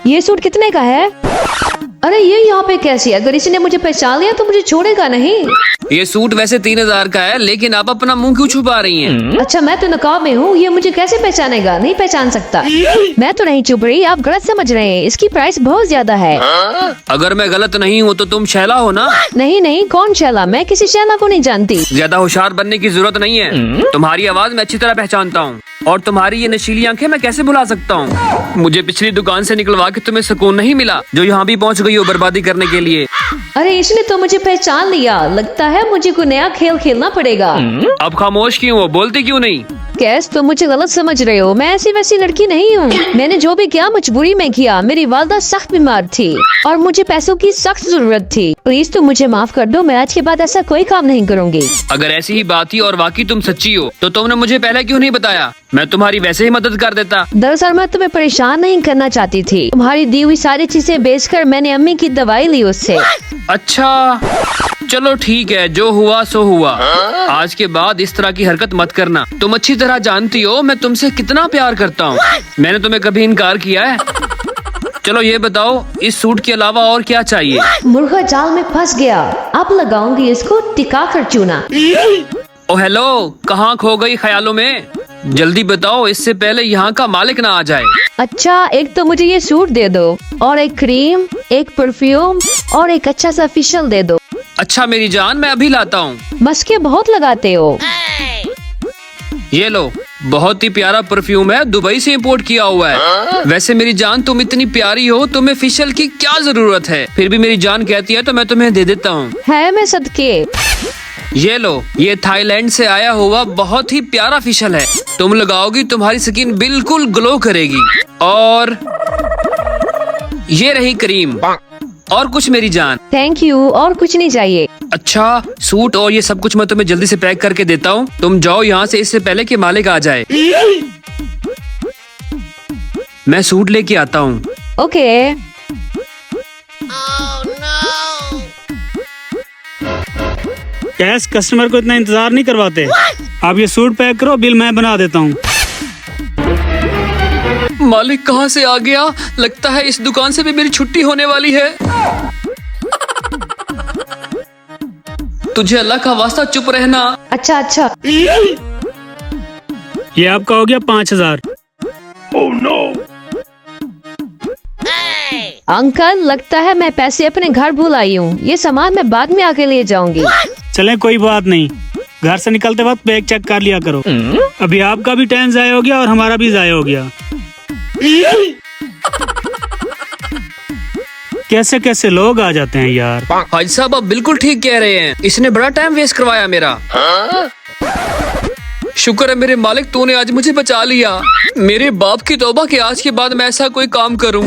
ये सूट कितने का है? अरे ये यहाँ पे कैसी? अगर इसने मुझे पहचान लिया तो मुझे छोड़ेगा नहीं। ये सूट वैसे 3000 का है, लेकिन आप अपना मुंह क्यों छुपा रही हैं? अच्छा मैं तो नकाब में हूँ, ये मुझे कैसे पहचानेगा? नहीं पहचान सकता। मैं तो नहीं चुप रही, आप गलत समझ रहे हैं। इसकी प्राइस बहुत ज्यादा है। अगर मैं गलत नहीं हूँ तो तुम शैला हो ना? नहीं नहीं, कौन शैला? मैं किसी शैला को नहीं जानती। ज्यादा होशियार बनने की जरूरत नहीं है। तुम्हारी आवाज मैं अच्छी तरह पहचानता हूँ, और तुम्हारी ये नशीली आंखें मैं कैसे भुला सकता हूँ? मुझे पिछली दुकान से निकलवा के तुम्हें सुकून नहीं मिला, जो यहाँ भी पहुँच गई हो बर्बादी करने के लिए। अरे इसने तो मुझे पहचान लिया, लगता है मुझे कोई नया खेल खेलना पड़ेगा। अब खामोश क्यों हो? बोलती क्यों नहीं? कैस तुम मुझे गलत समझ रहे हो, मैं ऐसी वैसी लड़की नहीं हूँ। मैंने जो भी किया मजबूरी में किया। मेरी वालदा सख्त बीमार थी और मुझे पैसों की सख्त जरूरत थी। प्लीज तुम मुझे माफ कर दो, मैं आज के बाद ऐसा कोई काम नहीं करूँगी। अगर ऐसी ही बात थी और वाकई तुम सच्ची हो तो तुमने मुझे पहले क्यों नहीं बताया? मैं तुम्हारी वैसे ही मदद कर देता। दरअसल मैं तुम्हें परेशान नहीं करना चाहती थी। तुम्हारी दी हुई सारी चीजें बेचकर मैंने अम्मी की दवाई ली उससे। अच्छा चलो ठीक है, जो हुआ सो हुआ। आज के बाद इस तरह की हरकत मत करना। तुम अच्छी तरह जानती हो मैं तुमसे कितना प्यार करता हूँ। मैंने तुम्हें कभी इनकार किया है? चलो ये बताओ, इस सूट के अलावा और क्या चाहिए? मुर्गा जाल में फंस गया, अब लगाऊंगी इसको टिका कर चूना। ओ हेलो, कहाँ खो गई ख्यालों में? जल्दी बताओ, इससे पहले यहाँ का मालिक ना आ जाए। अच्छा एक तो मुझे ये सूट दे दो, और एक क्रीम, एक परफ्यूम और एक अच्छा सा फेशियल दे दो। अच्छा मेरी जान, मैं अभी लाता हूँ। मस्के बहुत लगाते हो। ये लो, बहुत ही प्यारा परफ्यूम है, दुबई से इंपोर्ट किया हुआ है। वैसे मेरी जान तुम इतनी प्यारी हो, तुम्हें फेशियल की क्या जरूरत है? फिर भी मेरी जान कहती है तो मैं तुम्हें दे देता हूँ। है मैं सदके। ये लो, ये थाईलैंड से आया हुआ बहुत ही प्यारा फेशियल है। तुम लगाओगी तुम्हारी स्किन बिल्कुल ग्लो करेगी। और ये रही क्रीम। और कुछ मेरी जान? थैंक यू, और कुछ नहीं चाहिए। अच्छा सूट और ये सब कुछ मैं तुम्हें जल्दी से पैक करके देता हूँ। तुम जाओ यहाँ से इससे पहले कि मालिक आ जाए। मैं सूट लेके आता हूँ। ओके। कैश कस्टमर को इतना इंतजार नहीं करवाते। आप ये सूट पैक करो, बिल मैं बना देता हूँ। मालिक कहाँ से आ गया? लगता है इस दुकान से भी मेरी छुट्टी होने वाली है। तुझे अल्लाह का वास्ता चुप रहना। अच्छा अच्छा। ये आपका हो गया 5000। अंकल लगता है मैं पैसे अपने घर भूल आई हूँ। ये सामान मैं बाद में आके ले जाऊंगी। चले कोई बात नहीं, घर से निकलते वक्त बैग चेक कर लिया करो। अभी आपका भी टाइम जाया हो गया और हमारा भी जाया हो गया। कैसे कैसे लोग आ जाते हैं यार। हाजी साहब आप बिल्कुल ठीक कह रहे हैं, इसने बड़ा टाइम वेस्ट करवाया मेरा। शुक्र है मेरे मालिक, तूने आज मुझे बचा लिया। मेरे बाप की तौबा कि आज के बाद मैं ऐसा कोई काम करूं।